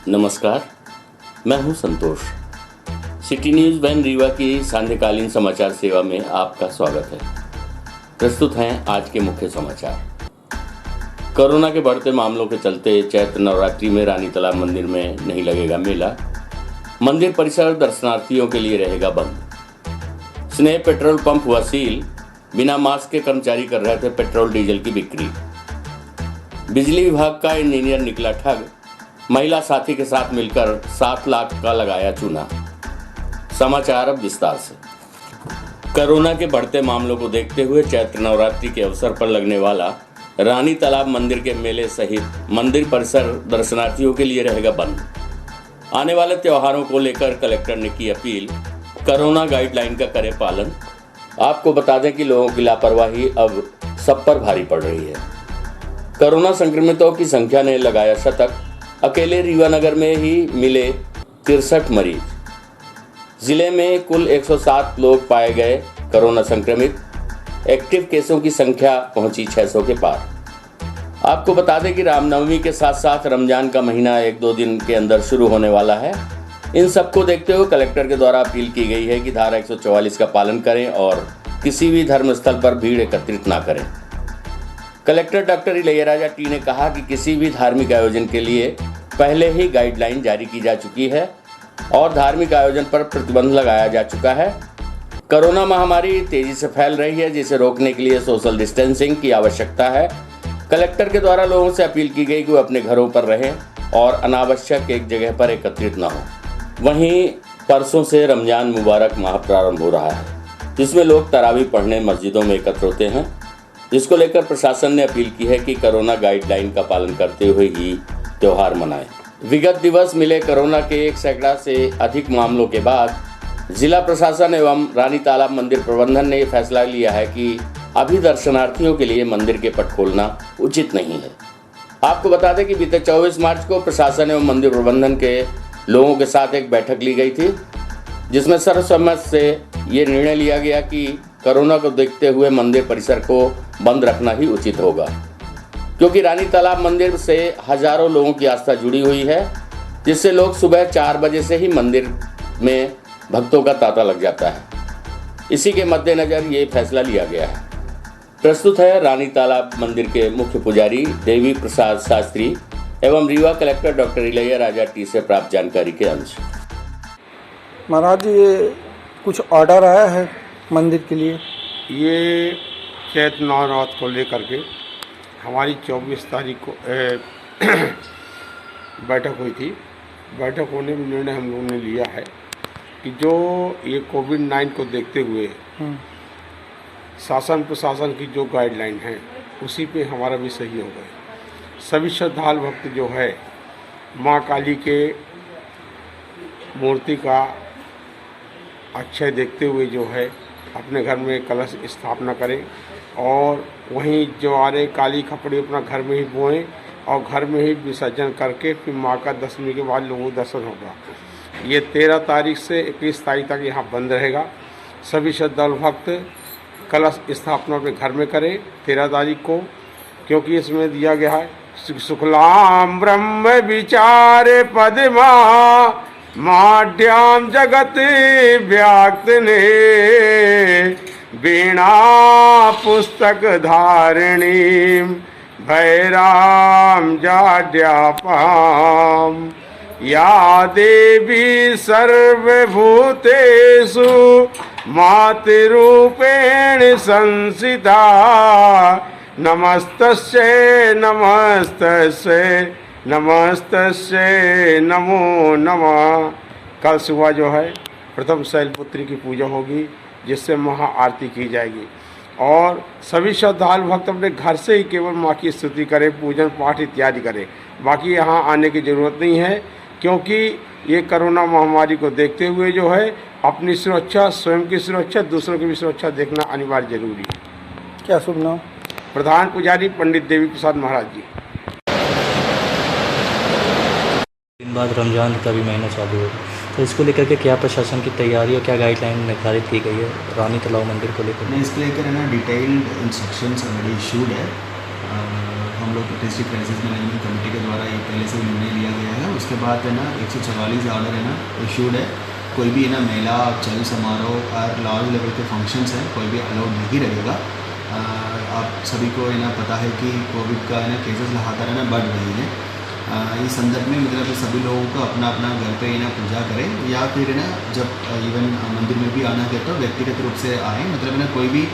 नमस्कार, मैं हूं संतोष। सिटी न्यूज़ वैन रीवा की सांध्यकालीन समाचार सेवा में आपका स्वागत है। प्रस्तुत हैं आज के मुख्य समाचार। कोरोना के बढ़ते मामलों के चलते चैत्र नवरात्रि में रानी तालाब मंदिर में नहीं लगेगा मेला। मंदिर परिसर दर्शनार्थियों के लिए रहेगा बंद। स्नेह पेट्रोल पंप हुआ सील। बिना मास्क के कर्मचारी कर रहे थे पेट्रोल डीजल की बिक्री। बिजली विभाग का इंजीनियर निकला ठग। महिला साथी के साथ मिलकर 7 लाख का लगाया चूना। समाचार अब विस्तार से। कोरोना के बढ़ते मामलों को देखते हुए चैत्र नवरात्रि के अवसर पर लगने वाला रानी तालाब मंदिर के मेले सहित मंदिर परिसर दर्शनार्थियों के लिए रहेगा बंद। आने वाले त्योहारों को लेकर कलेक्टर ने की अपील, कोरोना गाइडलाइन का करें पालन। आपको बता दें कि लोगों की लापरवाही अब सब पर भारी पड़ रही है। कोरोना संक्रमितों की संख्या ने लगाया शतक। अकेले रीवा नगर में ही मिले 63 मरीज। जिले में कुल 107 लोग पाए गए कोरोना संक्रमित। एक्टिव केसों की संख्या पहुंची 600 के पार। आपको बता दें कि रामनवमी के साथ साथ रमजान का महीना 1-2 दिन के अंदर शुरू होने वाला है। इन सबको देखते हुए कलेक्टर के द्वारा अपील की गई है कि धारा 144 का पालन करें और किसी भी धर्म स्थल पर भीड़ एकत्रित ना करें। कलेक्टर डॉक्टर इलैयाराजा टी ने कहा कि किसी भी धार्मिक आयोजन के लिए पहले ही गाइडलाइन जारी की जा चुकी है और धार्मिक आयोजन पर प्रतिबंध लगाया जा चुका है। कोरोना महामारी तेजी से फैल रही है, जिसे रोकने के लिए सोशल डिस्टेंसिंग की आवश्यकता है। कलेक्टर के द्वारा लोगों से अपील की गई कि वो अपने घरों पर रहें और अनावश्यक एक जगह पर एकत्रित न हो। वहीं परसों से रमजान मुबारक माह प्रारंभ हो रहा है, जिसमें लोग तरावी पढ़ने मस्जिदों में एकत्र होते हैं, जिसको लेकर प्रशासन ने अपील की है कि कोरोना गाइडलाइन का पालन करते हुए ही त्योहार मनाएं। विगत दिवस मिले कोरोना के 1 सैकड़ा से अधिक मामलों के बाद जिला प्रशासन एवं रानी तालाब मंदिर प्रबंधन ने यह फैसला लिया है कि अभी दर्शनार्थियों के लिए मंदिर के पट खोलना उचित नहीं है। आपको बता दें कि बीते 24 मार्च को प्रशासन एवं मंदिर प्रबंधन के लोगों के साथ एक बैठक ली गई थी, जिसमें सर्वसम्मत से ये निर्णय लिया गया कि कोरोना को देखते हुए मंदिर परिसर को बंद रखना ही उचित होगा, क्योंकि रानी तालाब मंदिर से हजारों लोगों की आस्था जुड़ी हुई है, जिससे लोग सुबह 4 बजे से ही मंदिर में भक्तों का तांता लग जाता है। इसी के मद्देनजर ये फैसला लिया गया है। प्रस्तुत है रानी तालाब मंदिर के मुख्य पुजारी देवी प्रसाद शास्त्री एवं Rewa collector doctor Ilaiyaraaja T से प्राप्त जानकारी के अंश। महाराज, ये कुछ ऑर्डर आया है मंदिर के लिए? ये चैत्र नवरात्र को लेकर के हमारी 24 तारीख को बैठक हुई थी। बैठक होने में निर्णय हम लोगों ने लिया है कि जो ये कोविड-19 को देखते हुए शासन प्रशासन की जो गाइडलाइन है उसी पे हमारा भी सहयोग है। सभी श्रद्धालु भक्त जो है माँ काली के मूर्ति का अक्षय देखते हुए जो है अपने घर में कलश स्थापना करें और वहीं ज्वारे काली कपड़े अपना घर में ही बोएं और घर में ही विसर्जन करके फिर माँ का दशमी के बाद लोगों को दर्शन होगा। ये 13 तारीख से 21 तारीख तक यहाँ बंद रहेगा। सभी श्रद्धालु भक्त कलश स्थापना अपने घर में करें 13 तारीख को, क्योंकि इसमें दिया गया है शुक्लाम ब्रह्म विचारे पद्मा माढ्याम जगत व्याक्तने वीणा पुस्तक धारिणी भैराम जाड्यापाम या देवी सर्वभूतेषु मातृरूपेण संस्थिता नमस्तस्यै नमस्तस्यै नमस्तस्यै नमो नमः। कल सुबह जो है प्रथम शैलपुत्री की पूजा होगी, जिससे महा आरती की जाएगी और सभी श्रद्धालु भक्त अपने घर से ही केवल माँ की स्तुति करें, पूजन पाठ इत्यादि करें। बाकी यहाँ आने की ज़रूरत नहीं है, क्योंकि ये कोरोना महामारी को देखते हुए जो है अपनी सुरक्षा, स्वयं की सुरक्षा, दूसरों की भी सुरक्षा देखना अनिवार्य जरूरी है। क्या शुभ नाम? प्रधान पुजारी पंडित देवी प्रसाद महाराज जी। दिन बाद रमज़ान का भी महीना चालू है, तो इसको लेकर के क्या प्रशासन की तैयारी और क्या गाइडलाइन निर्धारित की गई है रानी तालाब मंदिर को लेकर? नहीं, इसको लेकर है ना डिटेल्ड इंस्ट्रक्शंस ऑलरेडी इशूड है। हम हम लोग डिस्ट्रिक्ट क्राइसिस मैनेजमेंट कमेटी के द्वारा ये पहले से निर्णय लिया गया है। उसके बाद है ना 144 ऑर्डर है ना इशूड है। कोई भी है ना मेला, चल समारोह और लार्ज लेवल के फंक्शंस हैं कोई भी अलाउड नहीं रहेगा। आप सभी को है ना पता है कि कोविड का है ना केसेस लगातार है ना बढ़ रही है। इस संदर्भ में मतलब सभी लोगों को अपना अपना घर पे ना पूजा करें या फिर है ना जब इवन मंदिर में भी आना है तो व्यक्तिगत रूप से आए। मतलब है ना कोई भी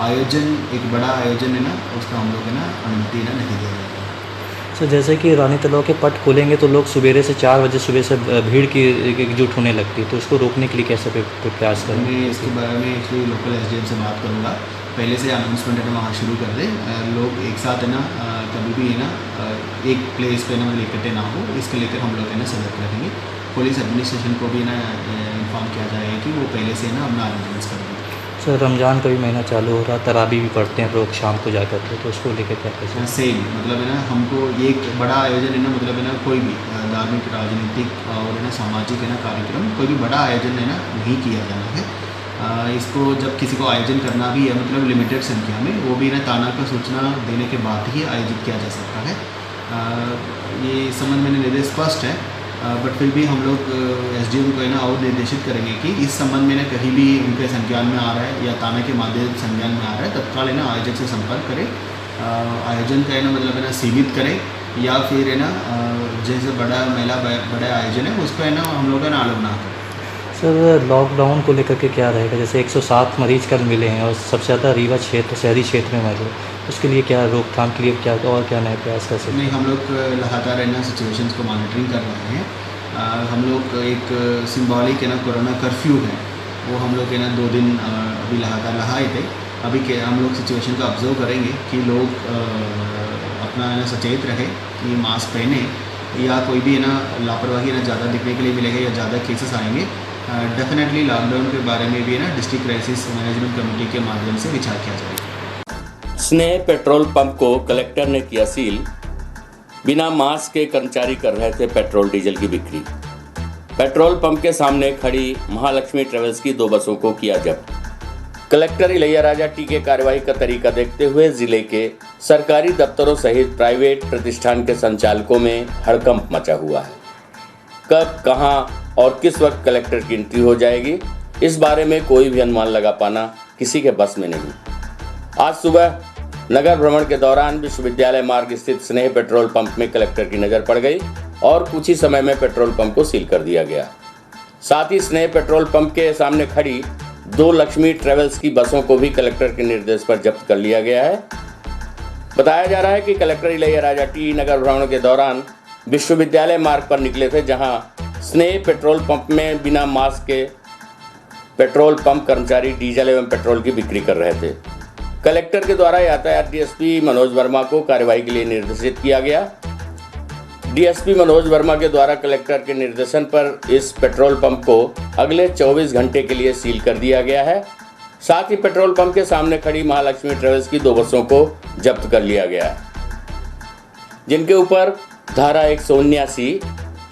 आयोजन, एक बड़ा आयोजन है ना उसका हम लोग है ना अनुमति ना नहीं दे रहे हैं। सर जैसे कि रानी तलाव के पट खुलेंगे तो लोग सवेरे से 4 बजे सुबह से भीड़ की एकजुट होने लगती है, तो उसको रोकने के लिए कैसे प्रयास करें? मैं इसके बारे में एक्चुअली लोकल एसडीएम से बात करूँगा। पहले से अनाउंसमेंट है ना वहाँ शुरू कर दें, लोग एक साथ है ना कभी भी है ना एक प्लेस पे ना मतलब इकट्ठे ना हो, इसके लेकर हम लोग है ना सतर्क रहेंगे। पुलिस एडमिनिस्ट्रेशन को भी ना इन्फॉर्म किया जाएगा कि वो पहले से ना अपना अरेंजमेंट्स करेंगे। सर रमज़ान का भी महीना चालू हो रहा, तरावी भी पढ़ते हैं लोग शाम को जा करके, तो उसको लेकर क्या कैसे? सेम मतलब है ना हमको ये एक बड़ा आयोजन है ना मतलब है ना कोई भी धार्मिक, राजनीतिक और है ना सामाजिक है ना कार्यक्रम कोई भी बड़ा आयोजन है ना नहीं किया जाना है। इसको जब किसी को आयोजन करना भी है मतलब लिमिटेड संख्या में, वो भी ना ताना का सूचना देने के बाद ही आयोजित किया जा सकता है। ये संबंध में निर्देश स्पष्ट है, बट फिर भी हम लोग एसडीएम को है ना और निर्देशित करेंगे कि इस संबंध में ना कहीं भी उनके संज्ञान में आ रहा है या ताना के माध्यम से संज्ञान में आ रहा है तत्काल है ना आयोजक से संपर्क करें। आयोजन का है ना मतलब है ना सीमित करें या फिर है ना जैसे बड़ा मेला बड़ा आयोजन है उसको है ना हम लोग का ना अलाउ ना करें। सर लॉकडाउन को लेकर के क्या रहेगा? जैसे 107 मरीज कल मिले हैं और सबसे ज़्यादा रीवा क्षेत्र, शहरी क्षेत्र में मिले, उसके लिए क्या रोकथाम के लिए क्या और क्या नए प्रयास कर सकते हैं? नहीं, हम लोग लगातार है ना सिचुएशंस को मॉनिटरिंग कर रहे हैं। हम लोग एक सिंबॉलिक है ना कोरोना कर्फ्यू है वो हम लोग है ना 2 दिन अभी लगातार लगाए थे। अभी के हम लोग सिचुएशन को ऑब्जर्व करेंगे कि लोग अपना है ना सचेत रहे कि मास्क पहने या कोई भी है ना लापरवाही ना ज़्यादा दिखने के लिए मिलेगा या ज़्यादा केसेस आएंगे। डेफिनेटली लॉकडाउन के बारे में भी है ना डिस्ट्रिक्ट क्राइसिस मैनेजमेंट कमेटी के माध्यम से विचार किया जाएगा। स्नेह पेट्रोल पंप को कलेक्टर ने किया सील। बिना मास्क के कर्मचारी कर रहे थे पेट्रोल डीजल की बिक्री। पेट्रोल पंप के सामने खड़ी महालक्ष्मी ट्रेवल्स की 2 बसों को किया जब्त। कलेक्टर इलैयाराजा टी के कार्रवाई का तरीका देखते हुए जिले के सरकारी दफ्तरों सहित प्राइवेट प्रतिष्ठान के संचालकों में हड़कंप मचा हुआ है। कब, कहां और किस वक्त कलेक्टर की एंट्री हो जाएगी, इस बारे में कोई भी अनुमान लगा पाना किसी के बस में नहीं। आज सुबह नगर भ्रमण के दौरान विश्वविद्यालय मार्ग स्थित स्नेह पेट्रोल पंप में कलेक्टर की नजर पड़ गई और कुछ ही समय में पेट्रोल पंप को सील कर दिया गया। साथ ही स्नेह पेट्रोल पंप के सामने खड़ी 2 लक्ष्मी ट्रेवल्स की बसों को भी कलेक्टर के निर्देश पर जब्त कर लिया गया है। बताया जा रहा है कि कलेक्टर इलैयाराजा टी नगर भ्रमण के दौरान विश्वविद्यालय मार्ग पर निकले थे, जहां स्नेह पेट्रोल पंप में बिना मास्क के पेट्रोल पंप कर्मचारी डीजल एवं पेट्रोल की बिक्री कर रहे थे। कलेक्टर के द्वारा यातायात डीएसपी मनोज वर्मा को कार्रवाई के लिए निर्देशित किया गया। डीएसपी मनोज वर्मा के द्वारा कलेक्टर के निर्देशन पर इस पेट्रोल पंप को अगले 24 घंटे के लिए सील कर दिया गया है। साथ ही पेट्रोल पंप के सामने खड़ी महालक्ष्मी ट्रेवल्स की 2 बसों को जब्त कर लिया गया है, जिनके ऊपर धारा 179,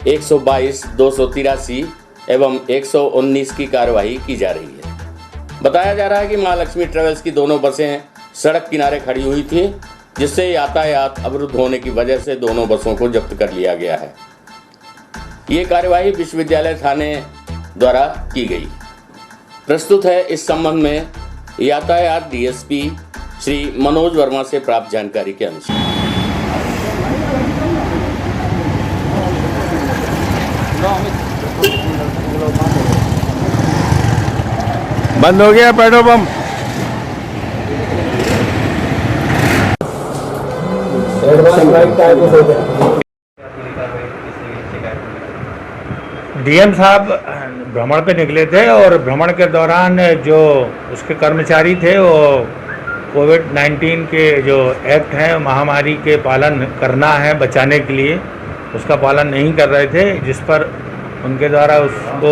122, 283 एवं 119 की कार्रवाई की जा रही है। बताया जा रहा है कि महालक्ष्मी ट्रेवल्स की दोनों बसें सड़क किनारे खड़ी हुई थी, जिससे यातायात अवरुद्ध होने की वजह से दोनों बसों को जब्त कर लिया गया है। ये कार्यवाही विश्वविद्यालय थाने द्वारा की गई। प्रस्तुत है इस संबंध में यातायात डीएसपी श्री मनोज वर्मा से प्राप्त जानकारी के अनुसार। बंद हो गया पेट्रोल पंप। डीएम साहब भ्रमण पे निकले थे और भ्रमण के दौरान जो उसके कर्मचारी थे वो कोविड-19 के जो एक्ट हैं महामारी के पालन करना है बचाने के लिए, उसका पालन नहीं कर रहे थे, जिस पर उनके द्वारा उसको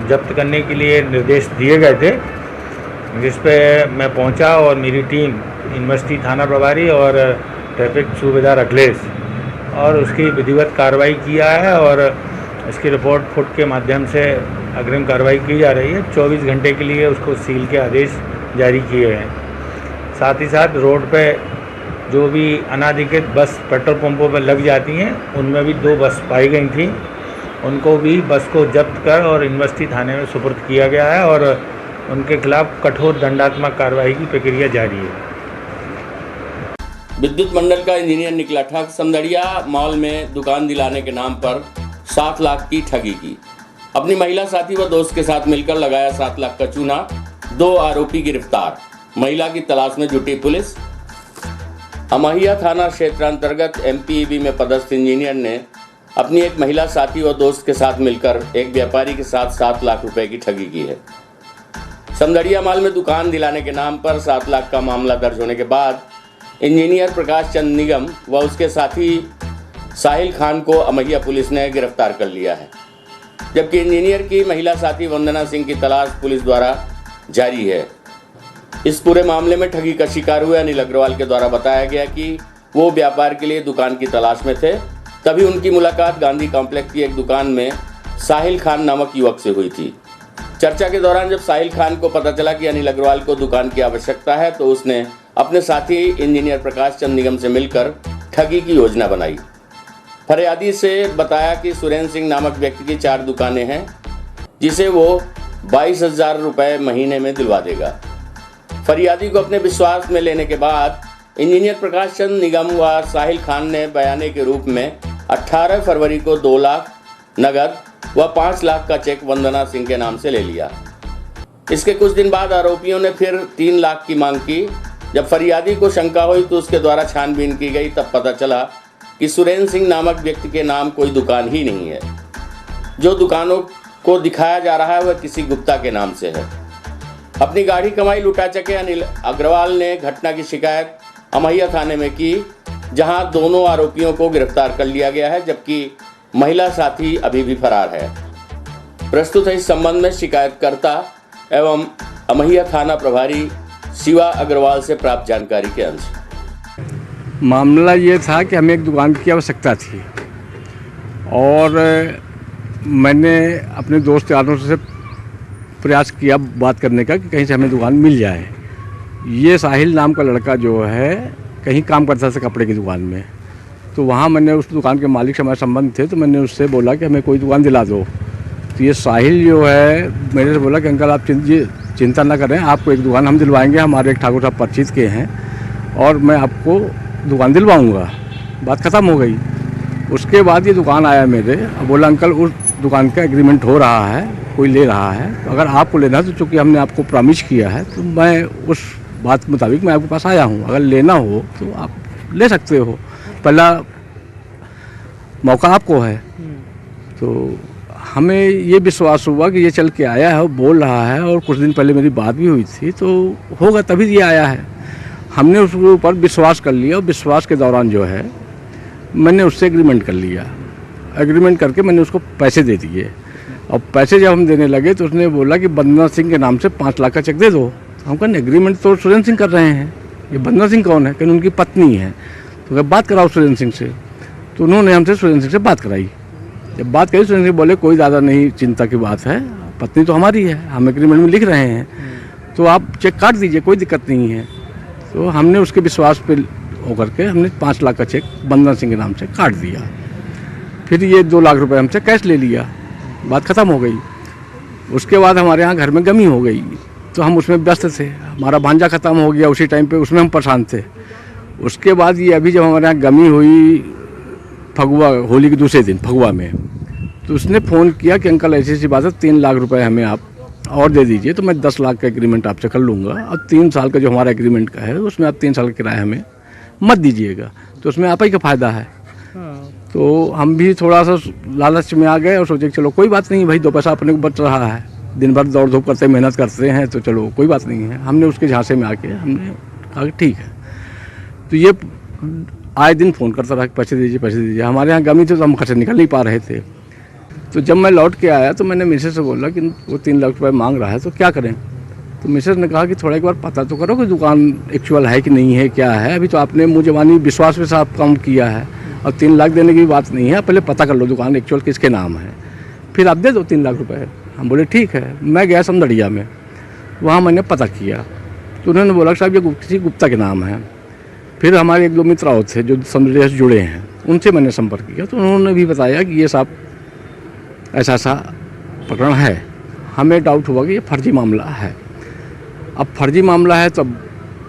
जब्त करने के लिए निर्देश दिए गए थे, जिस पे मैं पहुंचा और मेरी टीम यूनिवर्सिटी थाना प्रभारी और ट्रैफिक सूबेदार अखिलेश और उसकी विधिवत कार्रवाई किया है और इसकी रिपोर्ट फुट के माध्यम से अग्रिम कार्रवाई की जा रही है। 24 घंटे के लिए उसको सील के आदेश जारी किए हैं। साथ ही साथ रोड पे जो भी अनाधिकृत बस पेट्रोल पंपों पर लग जाती हैं, उनमें भी 2 बस पाई गई थी। उनको भी बस को जब्त कर और यूनिवर्सिटी थाने में सुपुर्द किया गया है और उनके खिलाफ कठोर दंडात्मक कार्रवाई की प्रक्रिया जारी है। विद्युत मंडल का इंजीनियर निकला ठग। समदड़िया मॉल में दुकान दिलाने के नाम पर 7 लाख की ठगी की। अपनी महिला साथी व दोस्त के साथ मिलकर लगाया 7 लाख का चूना। 2 आरोपी गिरफ्तार। महिला की तलाश में जुटी पुलिस। अमहिया थाना क्षेत्र अंतर्गत एमपीईबी में पदस्थ इंजीनियर ने अपनी एक महिला साथी व दोस्त के साथ मिलकर एक व्यापारी के साथ 7 लाख रुपए की ठगी की है। समदड़िया मॉल में दुकान दिलाने के नाम पर 7 लाख का मामला दर्ज होने के बाद इंजीनियर प्रकाश चंद निगम व उसके साथी साहिल खान को अमहिया पुलिस ने गिरफ्तार कर लिया है, जबकि इंजीनियर की महिला साथी वंदना सिंह की तलाश पुलिस द्वारा जारी है। इस पूरे मामले में ठगी का शिकार हुए अनिल अग्रवाल के द्वारा बताया गया कि वो व्यापार के लिए दुकान की तलाश में थे। तभी उनकी मुलाकात गांधी कॉम्प्लेक्स की एक दुकान में साहिल खान नामक युवक से हुई थी। चर्चा के दौरान जब साहिल खान को पता चला कि अनिल अग्रवाल को दुकान की आवश्यकता है तो उसने अपने साथी इंजीनियर प्रकाश चंद निगम से मिलकर ठगी की योजना बनाई। फरियादी से बताया कि सुरेंद्र सिंह नामक व्यक्ति की 4 दुकानें हैं, जिसे वो 22,000 रुपये महीने में दिलवा देगा। फरियादी को अपने विश्वास में लेने के बाद इंजीनियर प्रकाश चंद निगम व साहिल खान ने बयाने के रूप में 18 फरवरी को 2 लाख नगद व 5 लाख का चेक वंदना सिंह के नाम से ले लिया। इसके कुछ दिन बाद आरोपियों ने फिर 3 लाख की मांग की। जब फरियादी को शंका हुई तो उसके द्वारा छानबीन की गई, तब पता चला कि सुरेंद्र सिंह नामक व्यक्ति के नाम कोई दुकान ही नहीं है। जो दुकानों को दिखाया जा रहा है वह किसी गुप्ता के नाम से है। अपनी गाढ़ी कमाई लुटा चुके अनिल अग्रवाल ने घटना की शिकायत अमहिया थाने में की, जहां दोनों आरोपियों को गिरफ्तार कर लिया गया है, जबकि महिला साथी अभी भी फरार है। प्रस्तुत है इस संबंध में शिकायतकर्ता एवं अमहिया थाना प्रभारी शिवा अग्रवाल से प्राप्त जानकारी के अंश। मामला ये था कि हमें एक दुकान की आवश्यकता थी और मैंने अपने दोस्त यारों से प्रयास किया बात करने का कि कहीं से हमें दुकान मिल जाए। ये साहिल नाम का लड़का जो है कहीं काम करता था कपड़े की दुकान में, तो वहाँ मैंने उस दुकान के मालिक से हमारे संबंध थे, तो मैंने उससे बोला कि हमें कोई दुकान दिला दो। तो ये साहिल जो है मेरे से बोला कि अंकल आप चिंता ना करें, आपको एक दुकान हम दिलवाएंगे, हमारे एक ठाकुर साहब परिचित के हैं और मैं आपको दुकान दिलवाऊंगा। बात ख़त्म हो गई। उसके बाद ये दुकान आया मेरे और बोला अंकल उस दुकान का एग्रीमेंट हो रहा है, कोई ले रहा है, तो अगर आपको लेना है तो चूँकि हमने आपको प्रॉमिस किया है तो मैं उस बात के मुताबिक मैं आपके पास आया हूँ, अगर लेना हो तो आप ले सकते हो, पहला मौका आपको है। तो हमें ये विश्वास हुआ कि ये चल के आया है, वो बोल रहा है और कुछ दिन पहले मेरी बात भी हुई थी, तो होगा तभी ये आया है। हमने उसके ऊपर विश्वास कर लिया और विश्वास के दौरान जो है मैंने उससे एग्रीमेंट कर लिया। एग्रीमेंट करके मैंने उसको पैसे दे दिए और पैसे जब हम देने लगे तो उसने बोला कि वंदना सिंह के नाम से 5 लाख का चेक दे दो। हम कहें एग्रीमेंट तो सुरेंद्र सिंह कर रहे हैं, ये वंदना सिंह कौन है? कहीं उनकी पत्नी है। तो कह बात कराओ सुरेंद्र सिंह से। तो उन्होंने हमसे सुरेंद्र सिंह से बात कराई। जब बात करी सुरेंद्र सिंह बोले कोई ज़्यादा नहीं चिंता की बात है, पत्नी तो हमारी है, हम एग्रीमेंट में लिख रहे हैं, तो आप चेक काट दीजिए, कोई दिक्कत नहीं है। तो हमने उसके विश्वास पे होकर के हमने 5 लाख का चेक वंदना सिंह के नाम से काट दिया। फिर ये 2 लाख रुपए हमसे कैश ले लिया, बात ख़त्म हो गई। उसके बाद हमारे यहाँ घर में गमी हो गई, तो हम उसमें व्यस्त थे। हमारा भांजा ख़त्म हो गया उसी टाइम पे, उसमें हम परेशान थे। उसके बाद ये अभी जब हमारे यहाँ गमी हुई फगुआ, होली के दूसरे दिन फगुआ में, तो उसने फ़ोन किया कि अंकल ऐसी बात है, 3 लाख रुपए हमें आप और दे दीजिए तो मैं 10 लाख का एग्रीमेंट आपसे कर लूँगा, और 3 साल का जो हमारा एग्रीमेंट का है उसमें आप 3 साल का किराया हमें मत दीजिएगा, तो उसमें आप ही का फ़ायदा है। तो हम भी थोड़ा सा लालच में आ गए और सोचे कि चलो कोई बात नहीं भाई, 2 पैसा अपने को बच रहा है, दिन भर दौड़ धूप करते मेहनत करते हैं, तो चलो कोई बात नहीं है। हमने उसके झांसे में आके हमने कहा कि ठीक है। तो ये आए दिन फ़ोन करता रहा, पैसे दीजिए पैसे दीजिए। हमारे यहाँ गमी थी तो हम खर्चे निकल नहीं पा रहे थे। तो जब मैं लौट के आया तो मैंने मिसेस से बोला कि वो 3 लाख रुपए मांग रहा है तो क्या करें। तो मिसेस ने कहा कि थोड़ा एक बार पता तो करो कि दुकान एक्चुअल है कि नहीं है, क्या है। अभी तो आपने मुँह जबानी विश्वास पे साफ काम किया है और 3 लाख देने की बात नहीं है, पहले पता कर लो दुकान एक्चुअल किसके नाम है, फिर आप दे दो 3 लाख रुपए। हम बोले ठीक है। मैं गया समदड़िया में, वहाँ मैंने पता किया तो उन्होंने बोला साहब ये किसी गुप्ता के नाम है। फिर हमारे एक दो मित्र और थे जो समुद्र से जुड़े हैं, उनसे मैंने संपर्क किया तो उन्होंने भी बताया कि ये साहब ऐसा ऐसा प्रकरण है। हमें डाउट हुआ कि ये फर्जी मामला है। अब फर्जी मामला है तब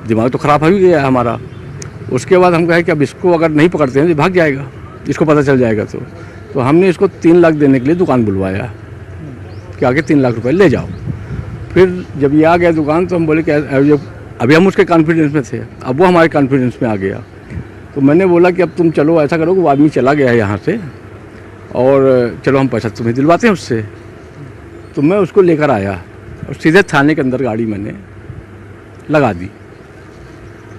दिमाग तो ख़राब हो ही गया हमारा। उसके बाद हम कहे कि अब इसको अगर नहीं पकड़ते हैं तो भाग जाएगा, इसको पता चल जाएगा। तो हमने इसको 3 लाख देने के लिए दुकान बुलवाया कि आगे 3 लाख रुपए ले जाओ। फिर जब ये आ गया दुकान तो हम बोले कि अभी हम उसके कॉन्फिडेंस में थे, अब वो हमारे कॉन्फिडेंस में आ गया। तो मैंने बोला कि अब तुम चलो ऐसा करो कि वो आदमी चला गया है यहाँ से और चलो हम पैसा तुम्हें दिलवाते हैं उससे। तो मैं उसको लेकर आया और सीधे थाने के अंदर गाड़ी मैंने लगा दी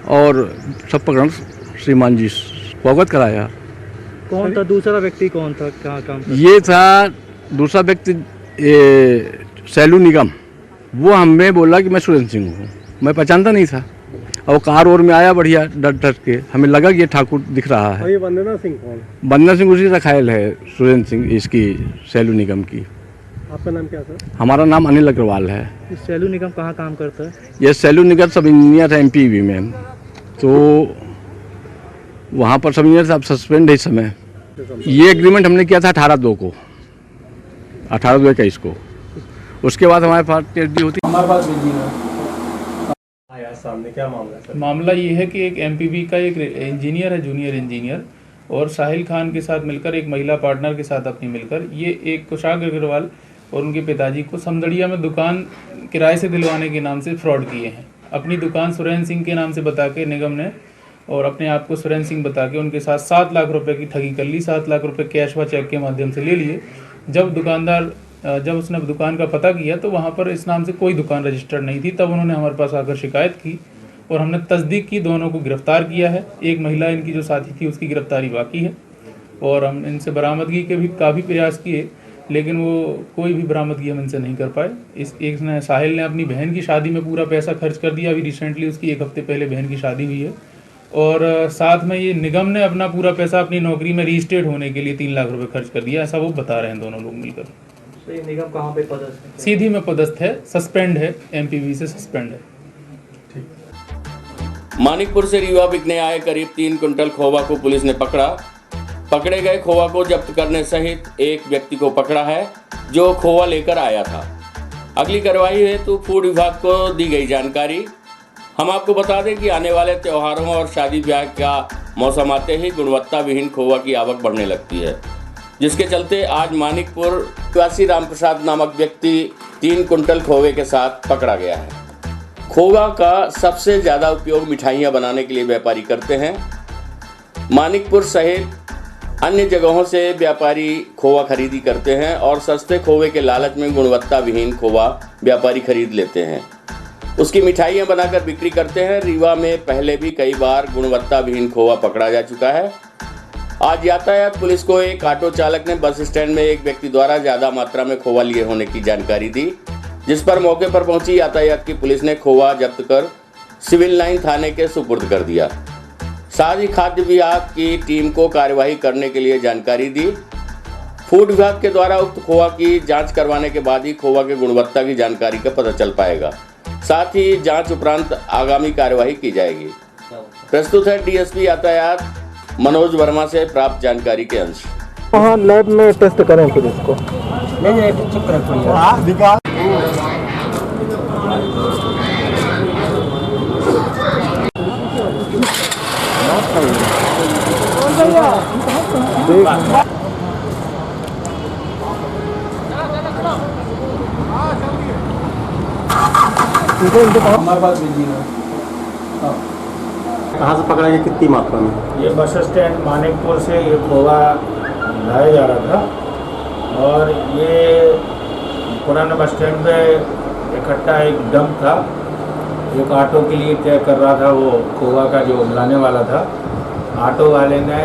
और सब प्रकरण श्रीमान जी को अवगत कराया। कौन था दूसरा व्यक्ति, कौन था, कहाँ काम करता? ये था दूसरा व्यक्ति सैलू निगम। वो हमें बोला कि मैं सुरेंद्र सिंह हूँ, मैं पहचानता नहीं था। और कार और में आया बढ़िया डर डर के, हमें लगा कि ये ठाकुर दिख रहा है। ये वंदना सिंह कौन? वंदना सिंह उसी रखायल है, सुरेंद्र सिंह इसकी सैलू निगम की। आपका नाम क्या सर? हमारा नाम अनिल अग्रवाल है। सैलू निगम कहाँ काम करता है? ये सैलू निगम सब इंजीनियर है MPV में, तो वहाँ पर सब इंजीनियर साहब सस्पेंड है इस समय। ये एग्रीमेंट हमने किया था 18/2 को, 18/2/21 को। उसके बाद हमारे पास TSD होती। हमारे पास बिजी है। सामने क्या मामला है सर? मामला ये है कि एक MPV का एक इंजीनियर है, जूनियर इंजीनियर, और साहिल खान के साथ मिलकर, एक महिला पार्टनर के साथ अपनी मिलकर, ये एक कुशाग अग्रवाल और उनके पिताजी को समदड़िया में दुकान किराए से दिलवाने के नाम से फ्रॉड किए हैं। अपनी दुकान सुरेंद्र सिंह के नाम से बता के निगम ने, और अपने आप को सुरेंद्र सिंह बता के उनके साथ 7 लाख रुपए की ठगी कर ली। 7 लाख रुपए कैश व चेक के माध्यम से ले लिए। जब उसने दुकान का पता किया तो वहाँ पर इस नाम से कोई दुकान रजिस्टर्ड नहीं थी। तब उन्होंने हमारे पास आकर शिकायत की और हमने तस्दीक की, दोनों को गिरफ्तार किया है। एक महिला इनकी जो साथी थी उसकी गिरफ्तारी बाकी है और हम इनसे बरामदगी के भी काफ़ी प्रयास किए, लेकिन वो कोई भी बरामदगी हम इनसे नहीं कर पाए। साहिल ने अपनी बहन की शादी में पूरा पैसा खर्च कर दिया। अभी रिसेंटली उसकी 1 हफ्ते पहले बहन की शादी हुई है। और साथ में ये निगम ने अपना पूरा पैसा अपनी नौकरी में रीस्टेट होने के लिए 3 लाख रुपए खर्च कर दिया, ऐसा वो बता रहे हैं दोनों लोग मिलकर। तो ये निगम कहाँ पे पदस्थ है? सीधी में पदस्थ है, सस्पेंड है, MPV से सस्पेंड है। मानिकपुर से रीवा बिकने आए करीब 3 कुंटल खोवा को पुलिस ने पकड़ा। पकड़े गए खोवा को जब्त करने सहित एक व्यक्ति को पकड़ा है जो खोवा लेकर आया था। अगली कार्रवाई हेतु फूड विभाग को दी गई जानकारी। हम आपको बता दें कि आने वाले त्योहारों और शादी ब्याह का मौसम आते ही गुणवत्ता विहीन खोवा की आवक बढ़ने लगती है, जिसके चलते आज मानिकपुर निवासी रामप्रसाद नामक व्यक्ति 3 कुंटल खोवे के साथ पकड़ा गया है। खोवा का सबसे ज़्यादा उपयोग मिठाइयाँ बनाने के लिए व्यापारी करते हैं। मानिकपुर सहित अन्य जगहों से व्यापारी खोवा खरीदी करते हैं और सस्ते खोवे के लालच में गुणवत्ता विहीन खोवा व्यापारी खरीद लेते हैं, उसकी मिठाइयाँ बनाकर बिक्री करते हैं। रीवा में पहले भी कई बार गुणवत्ता विहीन खोवा पकड़ा जा चुका है। आज यातायात पुलिस को एक ऑटो चालक ने बस स्टैंड में एक व्यक्ति द्वारा ज़्यादा मात्रा में खोवा लिए होने की जानकारी दी, जिस पर मौके पर पहुंची यातायात की पुलिस ने खोवा जब्त कर सिविल लाइन थाने के सुपुर्द कर दिया। साथ ही खाद्य विभाग की टीम को कार्यवाही करने के लिए जानकारी दी। फूड विभाग के द्वारा उक्त खोवा की जांच करवाने के बाद ही खोवा की गुणवत्ता की जानकारी का पता चल पाएगा। साथ ही जांच उपरांत आगामी कार्यवाही की जाएगी। प्रस्तुत है DSP यातायात मनोज वर्मा से प्राप्त जानकारी के अंश। वहाँ लैब में टेस्ट करें फिर इसको। हमारे पास बिजी है। कहाँ से पकड़ा गया, कितनी मात्रा में? ये बस स्टैंड मानिकपुर से ये खोवा लाया जा रहा था और ये पुराना बस स्टैंड पे इकट्ठा एक डंप था, एक ऑटो के लिए तय कर रहा था, वो खोवा का जो लाने वाला था। ऑटो वाले ने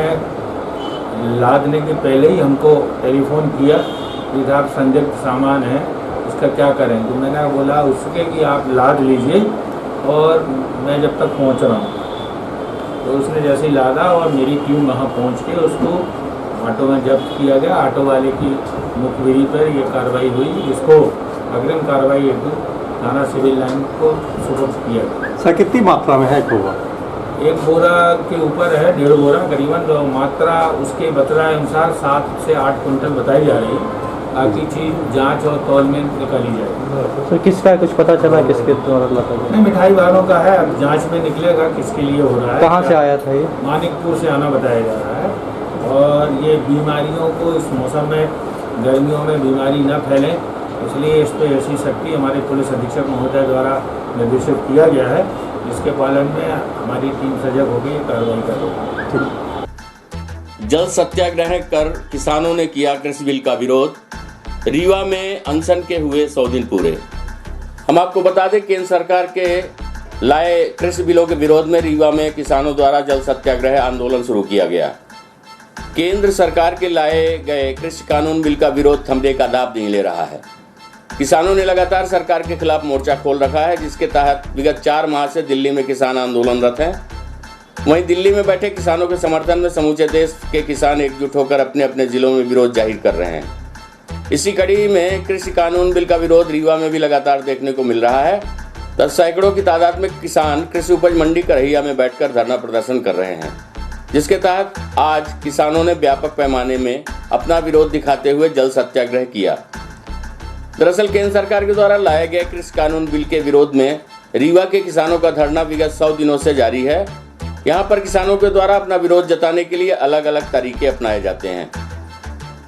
लादने के पहले ही हमको टेलीफोन किया कि साहब संदिग्ध सामान है, उसका क्या करें। तो मैंने बोला उसके कि आप लाद लीजिए और मैं जब तक पहुंच रहा हूं। तो उसने जैसे ही लादा और मेरी टीम वहां पहुंच के उसको ऑटो में जब्त किया गया। ऑटो वाले की मुखबिरी पर ये कार्रवाई हुई, इसको अग्रिम कार्रवाई हेतु थाना सिविल लाइन को सुपुर्द किया गया। सर कितनी मात्रा में है खोवा? एक बोरा के ऊपर है 1.5 बोरा करीबन, तो मात्रा उसके बतलाए अनुसार 7 से 8 कुंटल बताई जा रही है। बाकी चीज़ जांच और तौल में निकाली जाएगी। सर किसका है, कुछ पता चला किसके द्वारा लगा? नहीं, मिठाई वालों का है, अब जांच में निकलेगा किसके लिए हो रहा है। कहाँ से आया था ये? मानिकपुर से आना बताया जा रहा है। और ये बीमारियों को इस मौसम में, गर्मियों में बीमारी न फैलें, इसलिए इस पर ऐसी सख्ती हमारे पुलिस अधीक्षक महोदय द्वारा निर्देशित किया गया है, जिसके पालन में हमारी टीम सजग होकर कार्रवाई कर रही है। जल सत्याग्रह कर किसानों ने किया कृषि बिल का विरोध। रीवा में अनशन के हुए 100 दिन पूरे। हम आपको बता दें, केंद्र सरकार के लाए कृषि बिलों के विरोध में रीवा में किसानों द्वारा जल सत्याग्रह आंदोलन शुरू किया गया। केंद्र सरकार के लाए गए कृषि कानून बिल का विरोध थमने का दाव नहीं ले रहा है। किसानों ने लगातार सरकार के खिलाफ मोर्चा खोल रखा है, जिसके तहत विगत 4 माह से दिल्ली में किसान आंदोलनरत हैं। वहीं दिल्ली में बैठे किसानों के समर्थन में समूचे देश के किसान एकजुट होकर अपने अपने जिलों में विरोध जाहिर कर रहे हैं। इसी कड़ी में कृषि कानून बिल का विरोध रीवा में भी लगातार देखने को मिल रहा है। 10 सैकड़ों की तादाद में किसान कृषि उपज मंडी करहिया में बैठकर धरना प्रदर्शन कर रहे हैं, जिसके तहत आज किसानों ने व्यापक पैमाने में अपना विरोध दिखाते हुए जल सत्याग्रह किया। दरअसल केंद्र सरकार के द्वारा लाए गए कृषि कानून बिल के विरोध में रीवा के किसानों का धरना विगत 100 दिनों से जारी है। यहाँ पर किसानों के द्वारा अपना विरोध जताने के लिए अलग अलग तरीके अपनाए जाते हैं,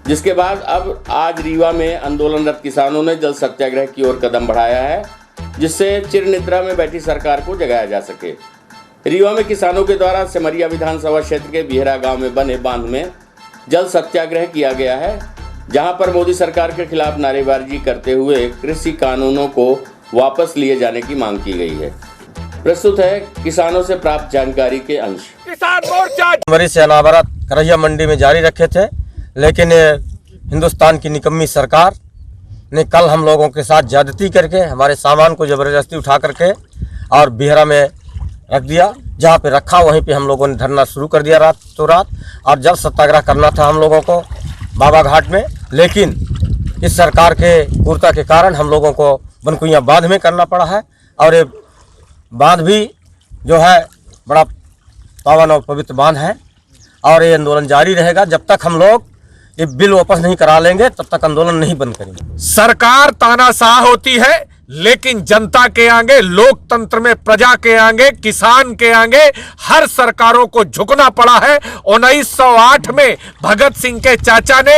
जिसके बाद अब आज रीवा में आंदोलनरत किसानों ने जल सत्याग्रह की ओर कदम बढ़ाया है, जिससे चिर निद्रा में बैठी सरकार को जगाया जा सके। रीवा में किसानों के द्वारा सिमरिया विधानसभा क्षेत्र के बिहरा गांव में बने बांध में जल सत्याग्रह किया गया है, जहां पर मोदी सरकार के खिलाफ नारेबाजी करते हुए कृषि कानूनों को वापस लिए जाने की मांग की गई है। प्रस्तुत है किसानों से प्राप्त जानकारी के अंश। किसान मोर्चा जनवरी से अनावरत करहिया मंडी में जारी रखे थे, लेकिन हिंदुस्तान की निकम्मी सरकार ने कल हम लोगों के साथ ज्यादती करके हमारे सामान को ज़बरदस्ती उठा करके और बिहरा में रख दिया। जहाँ पे रखा वहीं पे हम लोगों ने धरना शुरू कर दिया रात। और जल सत्याग्रह करना था हम लोगों को बाबा घाट में, लेकिन इस सरकार के क्रूरता के कारण हम लोगों को बनकुइयाँ बांध में करना पड़ा है। और ये बांध भी जो है बड़ा पावन और पवित्र बांध है, और ये आंदोलन जारी रहेगा जब तक हम लोग ये बिल वापस नहीं करा लेंगे, तब तक आंदोलन नहीं बंद करेंगे। सरकार तानाशाह होती है, लेकिन जनता के आगे, लोकतंत्र में प्रजा के आगे, किसान के आगे हर सरकारों को झुकना पड़ा है। 1908 में भगत सिंह के चाचा ने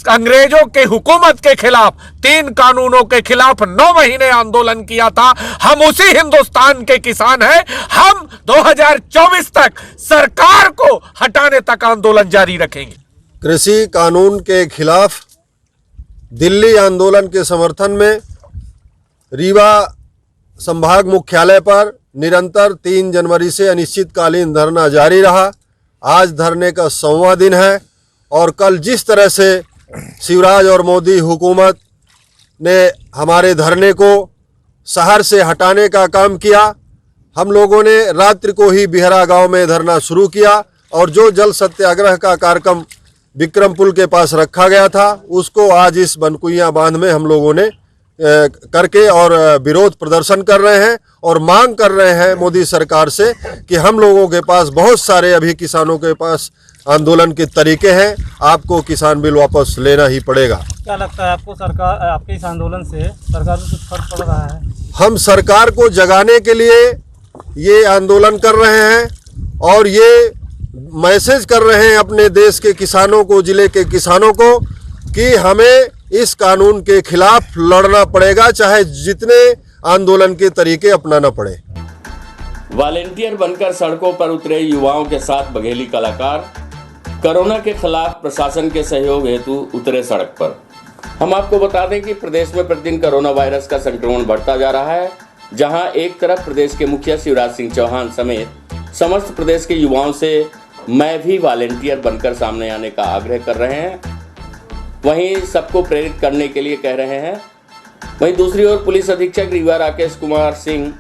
अंग्रेजों के हुकूमत के खिलाफ 3 कानूनों के खिलाफ 9 महीने आंदोलन किया था। हम उसी हिंदुस्तान के किसान हैं। हम 2024 तक सरकार को हटाने तक आंदोलन जारी रखेंगे। कृषि कानून के खिलाफ दिल्ली आंदोलन के समर्थन में रीवा संभाग मुख्यालय पर निरंतर 3 जनवरी से अनिश्चितकालीन धरना जारी रहा। आज धरने का 100वां दिन है, और कल जिस तरह से शिवराज और मोदी हुकूमत ने हमारे धरने को शहर से हटाने का काम किया, हम लोगों ने रात्रि को ही बिहरा गांव में धरना शुरू किया, और जो जल सत्याग्रह का कार्यक्रम विक्रम पुल के पास रखा गया था, उसको आज इस बनकुइयाँ बांध में हम लोगों ने करके और विरोध प्रदर्शन कर रहे हैं और मांग कर रहे हैं मोदी सरकार से कि हम लोगों के पास बहुत सारे अभी किसानों के पास आंदोलन के तरीके हैं, आपको किसान बिल वापस लेना ही पड़ेगा। क्या लगता है आपको सरकार, आपके इस आंदोलन से सरकार में कुछ फर्क पड़ रहा है? हम सरकार को जगाने के लिए ये आंदोलन कर रहे हैं, और ये मैसेज कर रहे हैं अपने देश के किसानों को, जिले के किसानों को, कि हमें इस कानून के खिलाफ लड़ना पड़ेगा, चाहे जितने आंदोलन के तरीके अपनाना पड़े। वॉलेंटियर बनकर सड़कों पर उतरे युवाओं के साथ बघेली कलाकार कोरोना के खिलाफ प्रशासन के सहयोग हेतु उतरे सड़क पर। हम आपको बता दें कि प्रदेश में प्रतिदिन कोरोना वायरस का संक्रमण बढ़ता जा रहा है, जहां एक तरफ प्रदेश के मुखिया शिवराज सिंह चौहान समेत समस्त प्रदेश के युवाओं से मैं भी वॉलेंटियर बनकर सामने आने का आग्रह कर रहे हैं, वहीं सबको प्रेरित करने के लिए कह रहे हैं। वहीं दूसरी ओर पुलिस अधीक्षक रीवा राकेश कुमार सिंह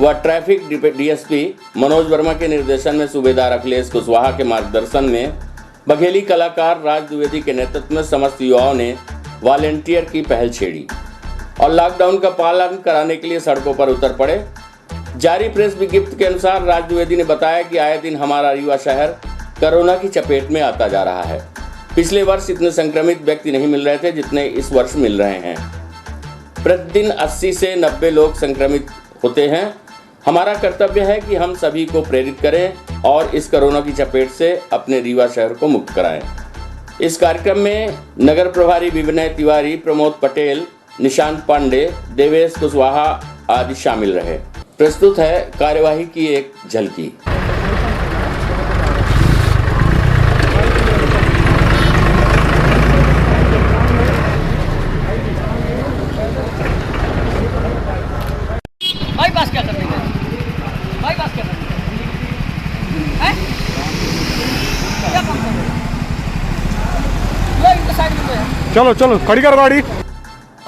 व ट्रैफिक डीएसपी मनोज वर्मा के निर्देशन में सूबेदार अखिलेश कुशवाहा के मार्गदर्शन में बघेली कलाकार राज द्विवेदी के नेतृत्व में समस्त युवाओं ने वॉलेंटियर की पहल छेड़ी और लॉकडाउन का पालन कराने के लिए सड़कों पर उतर पड़े। जारी प्रेस विज्ञप्ति के अनुसार राज द्विवेदी ने बताया कि आए दिन हमारा रीवा शहर कोरोना की चपेट में आता जा रहा है। पिछले वर्ष इतने संक्रमित व्यक्ति नहीं मिल रहे थे जितने इस वर्ष मिल रहे हैं। प्रतिदिन 80 से 90 लोग संक्रमित होते हैं। हमारा कर्तव्य है कि हम सभी को प्रेरित करें और इस कोरोना की चपेट से अपने रीवा शहर को मुक्त कराएं। इस कार्यक्रम में नगर प्रभारी विनय तिवारी, प्रमोद पटेल, निशांत पांडे, देवेश कुशवाहा आदि शामिल रहे। प्रस्तुत है कार्यवाही की एक झलकी। बाईपास क्या करने गए? बाईपास क्या करने हैं? क्या काम कर रहे हो? साइड में चलो चलो खड़ी कर गाड़ी।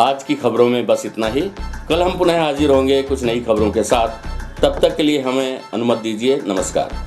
आज की खबरों में बस इतना ही। कल हम पुनः हाजिर होंगे कुछ नई खबरों के साथ। तब तक के लिए हमें अनुमति दीजिए। नमस्कार।